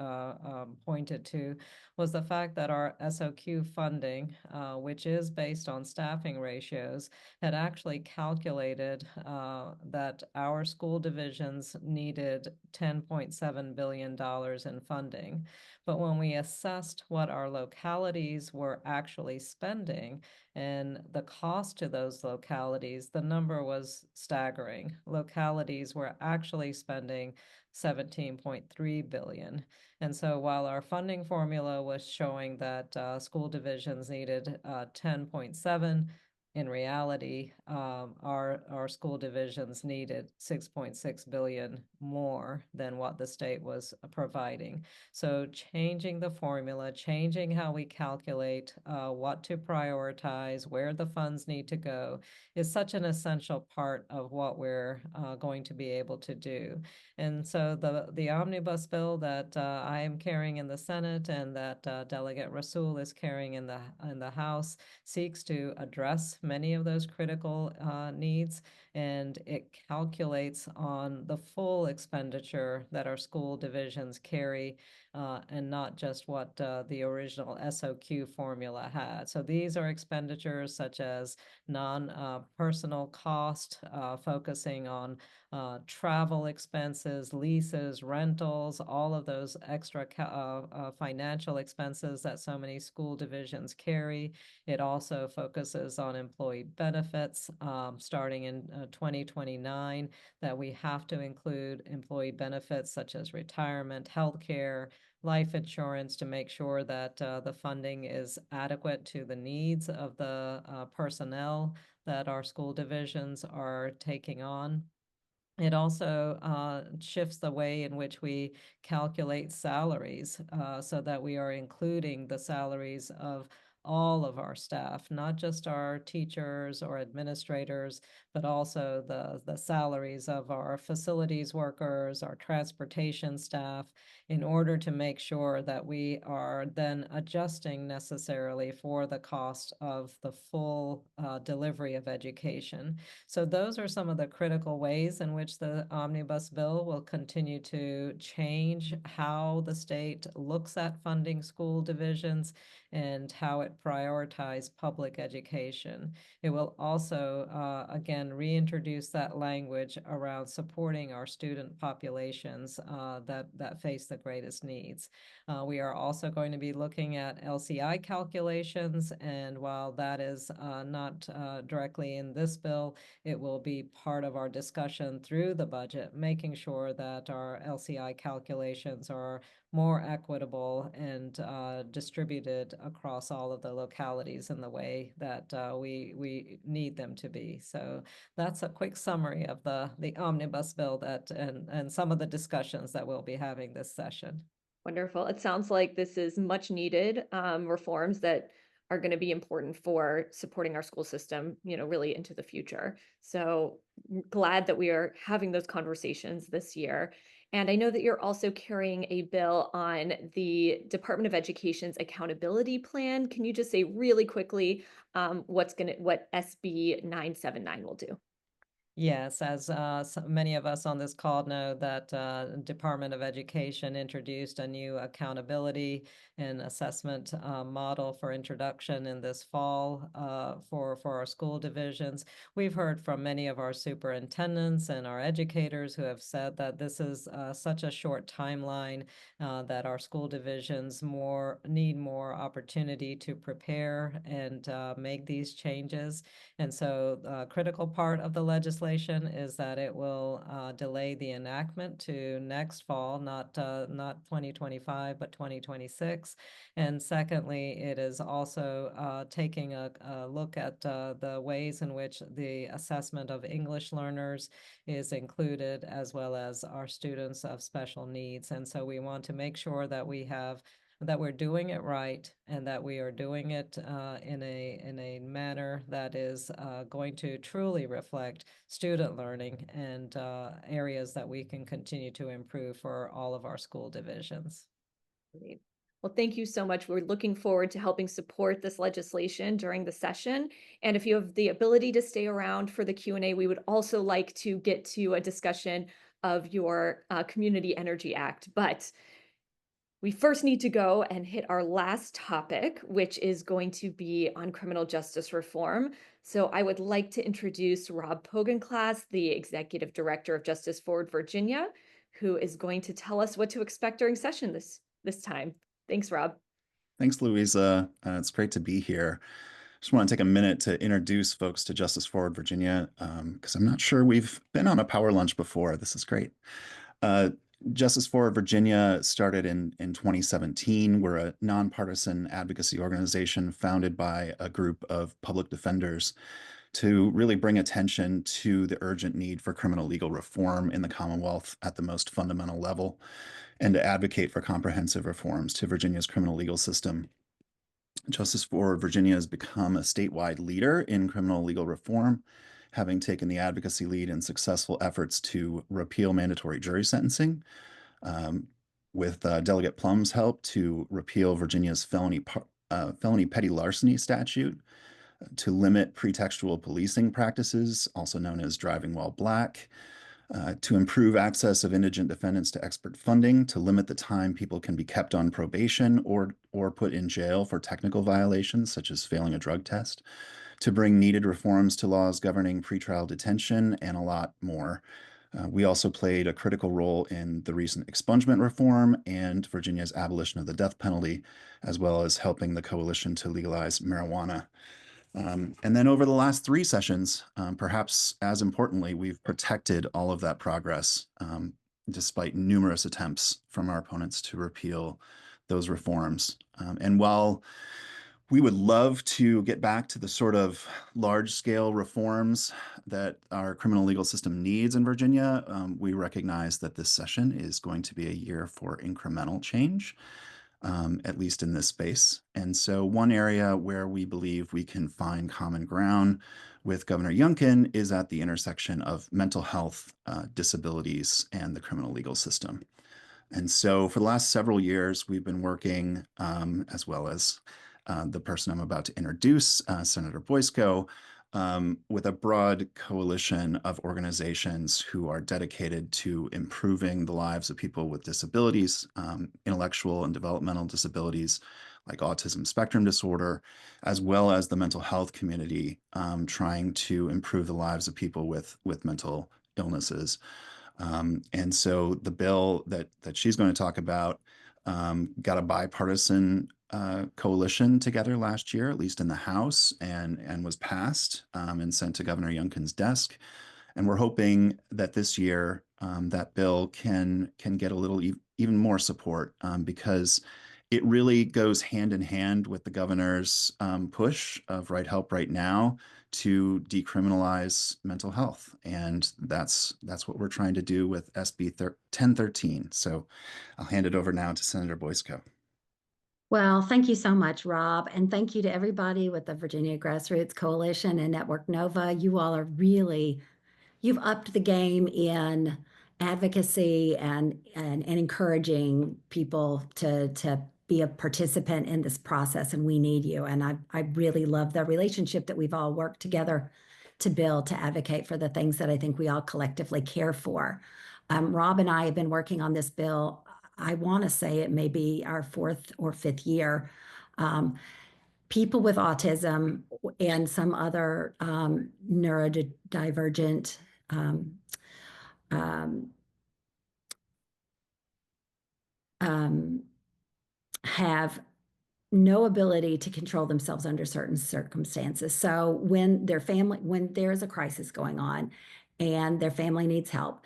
pointed to, was the fact that our SOQ funding, which is based on staffing ratios, had actually calculated that our school divisions needed $10.7 billion in funding. But when we assessed what our localities were actually spending and the cost to those localities, the number was staggering. Localities were actually spending $17.3 billion. And so while our funding formula was showing that school divisions needed 10.7, in reality, our school divisions needed 6.6 billion more than what the state was providing. So changing the formula, changing how we calculate what to prioritize, where the funds need to go, is such an essential part of what we're going to be able to do. And so the omnibus bill that I am carrying in the Senate and that Delegate Rasool is carrying in the House seeks to address many of those critical needs, and it calculates on the full expenditure that our school divisions carry and not just what the original SOQ formula had. So these are expenditures such as non-personal cost, focusing on travel expenses, leases, rentals, all of those extra financial expenses that so many school divisions carry. It also focuses on employee benefits, starting in 2029, that we have to include employee benefits such as retirement, healthcare, life insurance, to make sure that the funding is adequate to the needs of the personnel that our school divisions are taking on. It also shifts the way in which we calculate salaries, so that we are including the salaries of all of our staff, not just our teachers or administrators, but also the salaries of our facilities workers, our transportation staff, in order to make sure that we are then adjusting necessarily for the cost of the full delivery of education. So those are some of the critical ways in which the omnibus bill will continue to change how the state looks at funding school divisions and how it prioritizes public education. It will also, again, reintroduce that language around supporting our student populations that face the greatest needs. We are also going to be looking at LCI calculations, and while that is not directly in this bill, it will be part of our discussion through the budget, making sure that our LCI calculations are more equitable and distributed across all of the localities in the way that we need them to be. So that's a quick summary of the omnibus bill and some of the discussions that we'll be having this session. Wonderful. It sounds like this is much needed reforms that are going to be important for supporting our school system, really into the future. So glad that we are having those conversations this year. And I know that you're also carrying a bill on the Department of Education's accountability plan. Can you just say really quickly what SB 979 will do? Yes, as many of us on this call know, that Department of Education introduced a new accountability and assessment model for introduction in this fall for our school divisions. We've heard from many of our superintendents and our educators who have said that this is such a short timeline that our school divisions need more opportunity to prepare and make these changes. And so a critical part of the legislation is that it will delay the enactment to next fall, not 2025, but 2026. And secondly, it is also taking a look at the ways in which the assessment of English learners is included, as well as our students of special needs. And so we want to make sure that we're doing it right, and that we are doing it in a manner that is going to truly reflect student learning and areas that we can continue to improve for all of our school divisions. Great. Well, thank you so much. We're looking forward to helping support this legislation during the session. And if you have the ability to stay around for the Q&A, we would also like to get to a discussion of your Community Energy Act. But we first need to go and hit our last topic, which is going to be on criminal justice reform. So I would like to introduce Rob Pogenglass, the Executive Director of Justice Forward Virginia, who is going to tell us what to expect during session this time. Thanks, Rob. Thanks, Louisa. It's great to be here. Just want to take a minute to introduce folks to Justice Forward Virginia, because I'm not sure we've been on a power lunch before. This is great. Justice Forward Virginia started in 2017. We're a nonpartisan advocacy organization founded by a group of public defenders to really bring attention to the urgent need for criminal legal reform in the Commonwealth at the most fundamental level, and to advocate for comprehensive reforms to Virginia's criminal legal system. Justice Forward Virginia has become a statewide leader in criminal legal reform, having taken the advocacy lead in successful efforts to repeal mandatory jury sentencing, with Delegate Plum's help to repeal Virginia's felony petty larceny statute, to limit pretextual policing practices, also known as driving while black, to improve access of indigent defendants to expert funding, to limit the time people can be kept on probation or put in jail for technical violations, such as failing a drug test, to bring needed reforms to laws governing pretrial detention, and a lot more. We also played a critical role in the recent expungement reform and Virginia's abolition of the death penalty, as well as helping the coalition to legalize marijuana. And then over the last 3 sessions, perhaps as importantly, we've protected all of that progress, despite numerous attempts from our opponents to repeal those reforms. And while we would love to get back to the sort of large-scale reforms that our criminal legal system needs in Virginia, we recognize that this session is going to be a year for incremental change, at least in this space. And so one area where we believe we can find common ground with Governor Youngkin is at the intersection of mental health, disabilities, and the criminal legal system. And so for the last several years, we've been working, as well as the person I'm about to introduce, Senator Boyarski, with a broad coalition of organizations who are dedicated to improving the lives of people with disabilities, intellectual and developmental disabilities like autism spectrum disorder, as well as the mental health community, trying to improve the lives of people with mental illnesses. And so the bill that she's going to talk about got a bipartisan coalition together last year, at least in the House, and was passed and sent to Governor Youngkin's desk. And we're hoping that this year that bill can get a little even more support because it really goes hand in hand with the governor's push of Right Help Right Now to decriminalize mental health. And that's what we're trying to do with SB 1013. So I'll hand it over now to Senator Boyarski. Well, thank you so much, Rob. And thank you to everybody with the Virginia Grassroots Coalition and Network Nova. You all are you've upped the game in advocacy and encouraging people to be a participant in this process, and we need you. And I really love the relationship that we've all worked together to build, to advocate for the things that I think we all collectively care for. Rob and I have been working on this bill. I want to say it may be our 4th or 5th year. People with autism and some other neurodivergent have no ability to control themselves under certain circumstances. So when there's a crisis going on and their family needs help,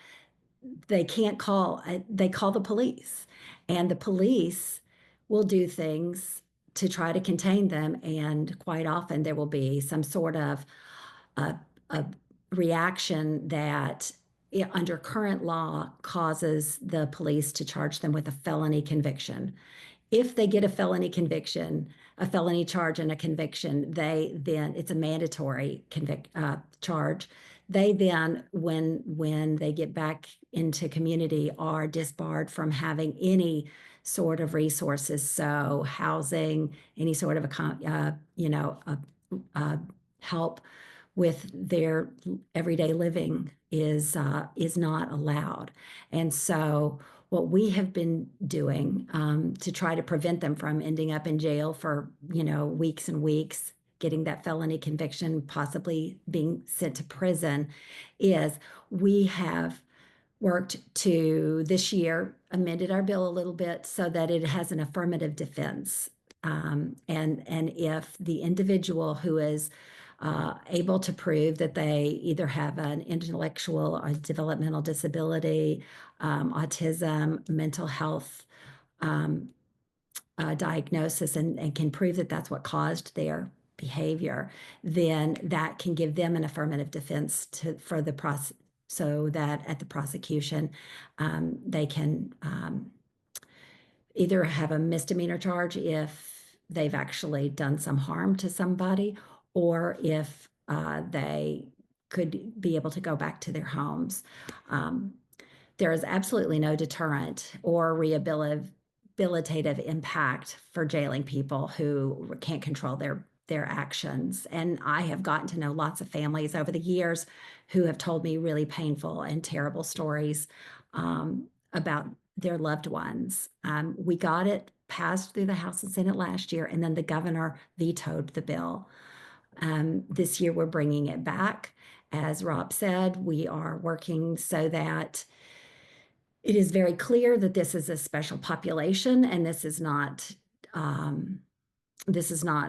they call the police, and the police will do things to try to contain them. And quite often there will be some sort of a reaction that under current law causes the police to charge them with a felony conviction. If they get a felony conviction, a felony charge and a conviction, then it's a mandatory charge. They then, when they get back into community, are disbarred from having any sort of resources. So housing, any sort of help with their everyday living is not allowed. And so what we have been doing to try to prevent them from ending up in jail for weeks and weeks, getting that felony conviction, possibly being sent to prison, is we have worked to this year amended our bill a little bit so that it has an affirmative defense. And if the individual who is able to prove that they either have an intellectual or developmental disability, autism, mental health diagnosis, and can prove that that's what caused their behavior, then that can give them an affirmative defense for the process, so that at the prosecution, they can either have a misdemeanor charge if they've actually done some harm to somebody, or if they could be able to go back to their homes. There is absolutely no deterrent or rehabilitative impact for jailing people who can't control their their actions. And I have gotten to know lots of families over the years who have told me really painful and terrible stories about their loved ones. We got it passed through the House and Senate last year, and then the governor vetoed the bill. This year, we're bringing it back. As Rob said, we are working so that it is very clear that this is a special population, and this is not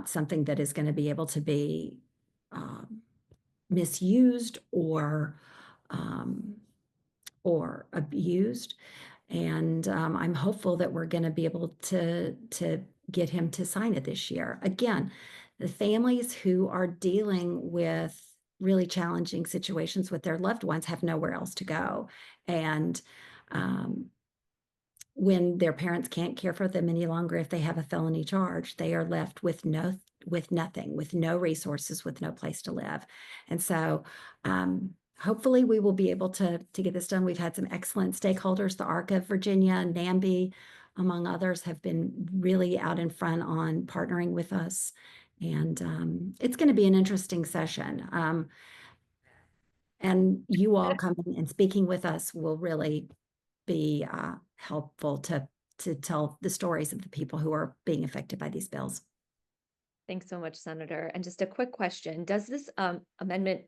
something that is going to be able to be misused or abused. And I'm hopeful that we're going to be able to get him to sign it this year. Again, the families who are dealing with really challenging situations with their loved ones have nowhere else to go. And when their parents can't care for them any longer, if they have a felony charge, they are left with nothing, with no resources, with no place to live. And so hopefully we will be able to get this done. We've had some excellent stakeholders. The ARC of Virginia and NAMBY, among others, have been really out in front on partnering with us. And it's going to be an interesting session. And you all coming and speaking with us will really be helpful to tell the stories of the people who are being affected by these bills. Thanks so much, Senator. And just a quick question. Does this amendment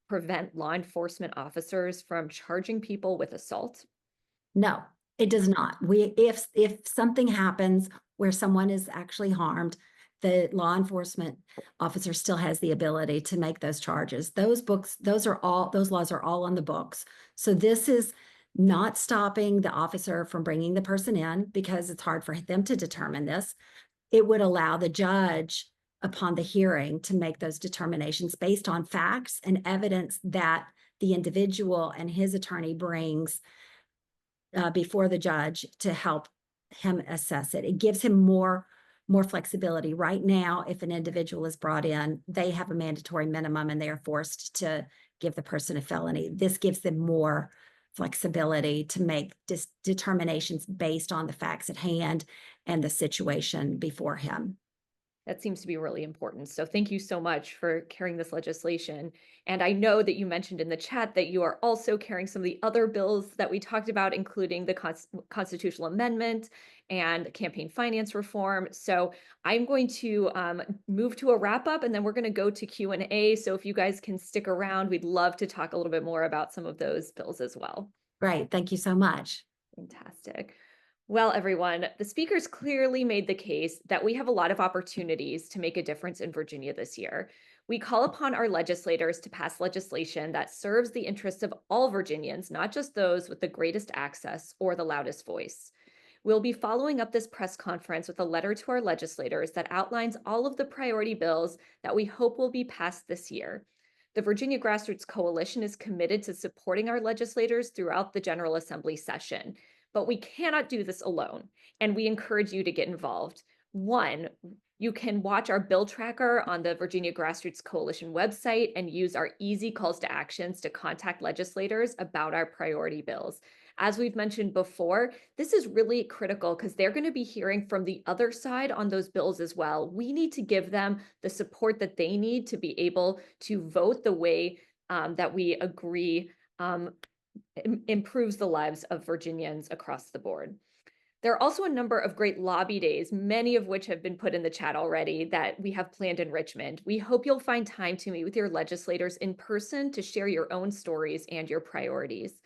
prevent law enforcement officers from charging people with assault? No, it does not. If something happens where someone is actually harmed, the law enforcement officer still has the ability to make those charges. Those laws are all on the books. So this is not stopping the officer from bringing the person in, because it's hard for them to determine this. It would allow the judge, upon the hearing, to make those determinations based on facts and evidence that the individual and his attorney brings before the judge to help him assess it. It gives him more flexibility. Right now, if an individual is brought in, they have a mandatory minimum and they are forced to give the person a felony. This gives them more flexibility to make determinations based on the facts at hand and the situation before him. That seems to be really important. So thank you so much for carrying this legislation. And I know that you mentioned in the chat that you are also carrying some of the other bills that we talked about, including the constitutional amendment and campaign finance reform. So I'm going to move to a wrap up, and then we're going to go to Q&A. So if you guys can stick around, we'd love to talk a little bit more about some of those bills as well. Great. Thank you so much. Fantastic. Well, everyone, the speakers clearly made the case that we have a lot of opportunities to make a difference in Virginia this year. We call upon our legislators to pass legislation that serves the interests of all Virginians, not just those with the greatest access or the loudest voice. We'll be following up this press conference with a letter to our legislators that outlines all of the priority bills that we hope will be passed this year. The Virginia Grassroots Coalition is committed to supporting our legislators throughout the General Assembly session. But we cannot do this alone, and we encourage you to get involved. One, you can watch our bill tracker on the Virginia Grassroots Coalition website and use our easy calls to actions to contact legislators about our priority bills. As we've mentioned before, this is really critical because they're going to be hearing from the other side on those bills as well. We need to give them the support that they need to be able to vote the way that we agree improves the lives of Virginians across the board. There are also a number of great lobby days, many of which have been put in the chat already, that we have planned in Richmond. We hope you'll find time to meet with your legislators in person to share your own stories and your priorities.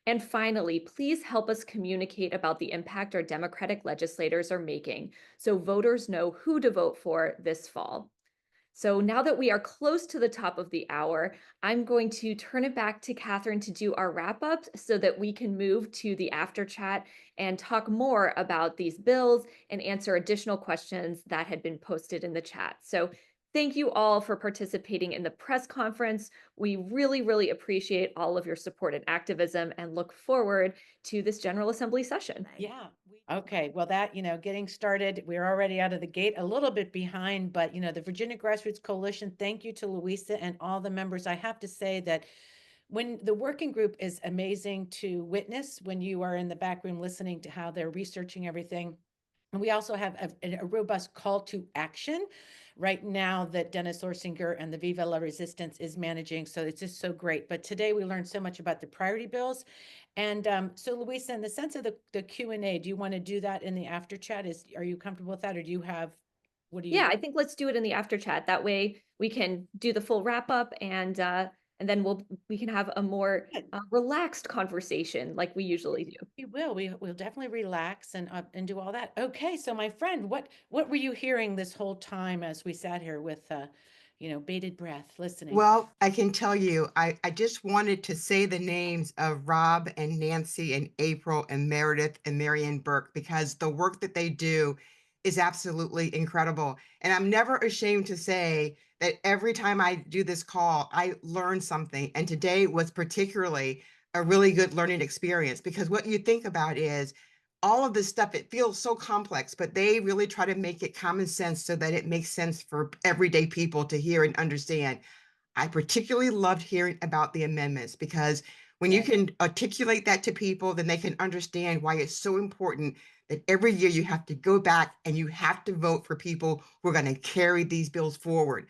And finally, please help us communicate about the impact our Democratic legislators are making so voters know who to vote for this fall. So now that we are close to the top of the hour, I'm going to turn it back to Catherine to do our wrap up so that we can move to the after chat and talk more about these bills and answer additional questions that had been posted in the chat. So thank you all for participating in the press conference. We really, really appreciate all of your support and activism and look forward to this General Assembly session. Yeah. Okay. Well, that, getting started, we're already out of the gate a little bit behind, but, the Virginia Grassroots Coalition, thank you to Luisa and all the members. I have to say that when the working group is amazing to witness, when you are in the back room listening to how they're researching everything, And we also have a robust call to action right now that Dennis Orsinger and the Viva la Resistance is managing. So it's just so great. But today we learned so much about the priority bills. And so Luisa, in the sense of the Q&A, do you want to do that in the after chat? Are you comfortable with that? Or do you have, what do you? Yeah, I think let's do it in the after chat. That way we can do the full wrap up and then we can have a more relaxed conversation like we usually do. We will. We'll definitely relax and do all that. Okay, so my friend, what were you hearing this whole time as we sat here with bated breath listening? Well, I can tell you, I just wanted to say the names of Rob and Nancy and April and Meredith and Marianne Burke, because the work that they do is absolutely incredible. And I'm never ashamed to say that every time I do this call, I learn something. And today was particularly a really good learning experience, because what you think about is all of this stuff, it feels so complex, but they really try to make it common sense so that it makes sense for everyday people to hear and understand. I particularly loved hearing about the amendments, because when you can articulate that to people, then they can understand why it's so important that every year you have to go back and you have to vote for people who are going to carry these bills forward.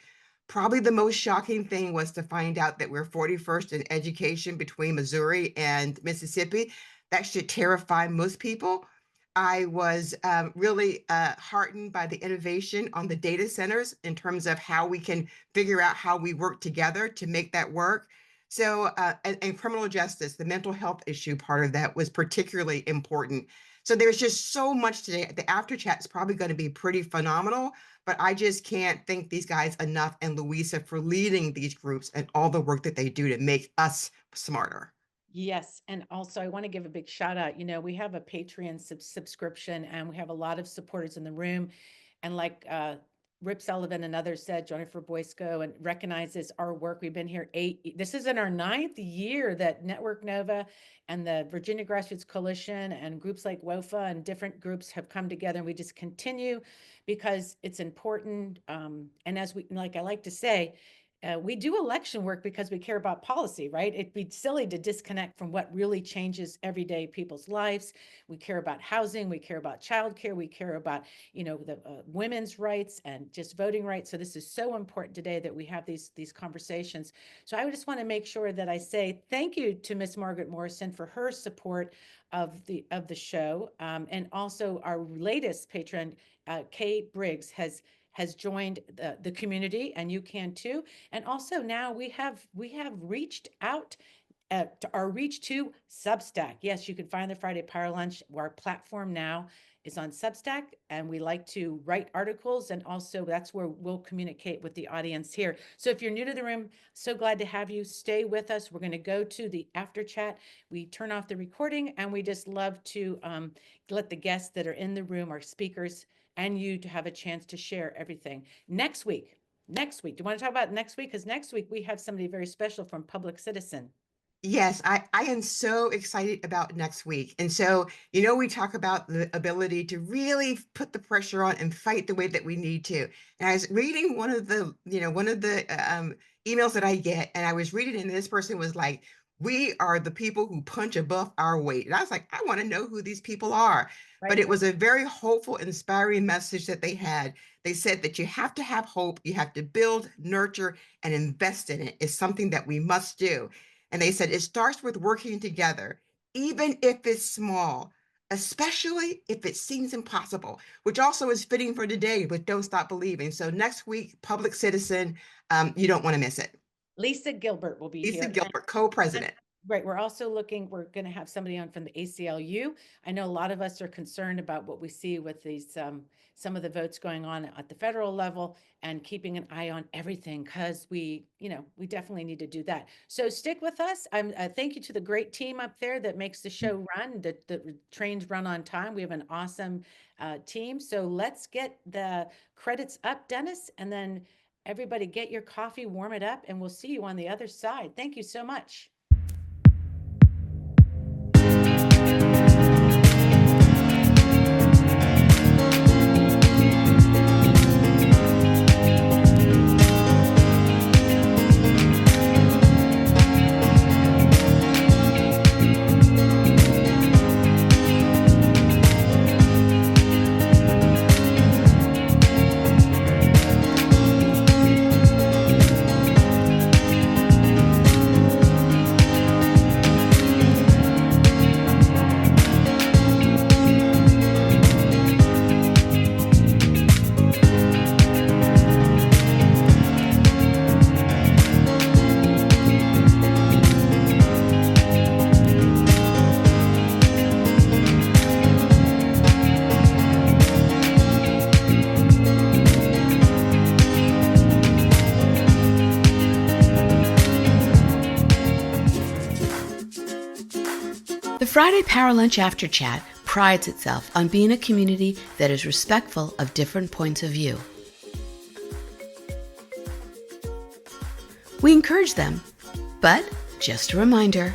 Probably the most shocking thing was to find out that we're 41st in education between Missouri and Mississippi. That should terrify most people. I was really heartened by the innovation on the data centers in terms of how we can figure out how we work together to make that work. So, and criminal justice, the mental health issue part of that was particularly important. So there's just so much today. The after chat is probably going to be pretty phenomenal, but I just can't thank these guys enough, and Luisa for leading these groups and all the work that they do to make us smarter. Yes. And also I want to give a big shout out. We have a Patreon subscription, and we have a lot of supporters in the room. And like Rip Sullivan and others said, Jennifer Boysko, and recognizes our work. We've been here this is in our 9th year that Network Nova and the Virginia Grassroots Coalition and groups like WOFA and different groups have come together, and we just continue because it's important. And as like I like to say, we do election work because we care about policy, right? It'd be silly to disconnect from what really changes everyday people's lives. We care about housing, we care about childcare, we care about, the women's rights and just voting rights. So this is so important today that we have these conversations. So I just want to make sure that I say thank you to Miss Margaret Morrison for her support of the show, and also our latest patron, Kay Briggs, has joined the community, and you can too. And also now we have reached out to our reach to Substack. Yes, you can find the Friday Power Lunch. Our platform now is on Substack, and we like to write articles, and also that's where we'll communicate with the audience here. So if you're new to the room, so glad to have you. Stay with us. We're going to go to the after chat. We turn off the recording, and we just love to let the guests that are in the room, our speakers, and you to have a chance to share everything. Next week, do you want to talk about next week? Because next week we have somebody very special from Public Citizen. Yes, I am so excited about next week. And so, we talk about the ability to really put the pressure on and fight the way that we need to. And I was reading one of the emails that I get, and I was reading, and this person was like, "We are the people who punch above our weight." And I was like, I want to know who these people are. Right. But it was a very hopeful, inspiring message that they had. They said that you have to have hope, you have to build, nurture, and invest in it. It's something that we must do. And they said it starts with working together, even if it's small, especially if it seems impossible, which also is fitting for today, but don't stop believing. So next week, Public Citizen, you don't want to miss it. Lisa Gilbert will be here. Lisa Gilbert, co-president. Right. We're also we're going to have somebody on from the ACLU. I know a lot of us are concerned about what we see with these, some of the votes going on at the federal level, and keeping an eye on everything, because we definitely need to do that. So stick with us. Thank you to the great team up there that makes the show run, the trains run on time. We have an awesome team. So let's get the credits up, Dennis, and then everybody get your coffee, warm it up, and we'll see you on the other side. Thank you so much. The Friday Power Lunch After Chat prides itself on being a community that is respectful of different points of view. We encourage them, but just a reminder,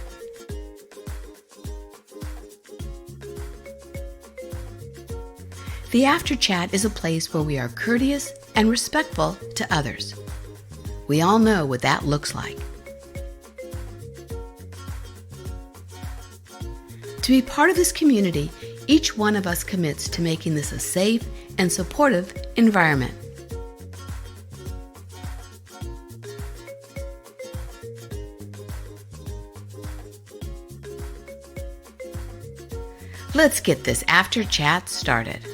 the After Chat is a place where we are courteous and respectful to others. We all know what that looks like. To be part of this community, each one of us commits to making this a safe and supportive environment. Let's get this After Chat started.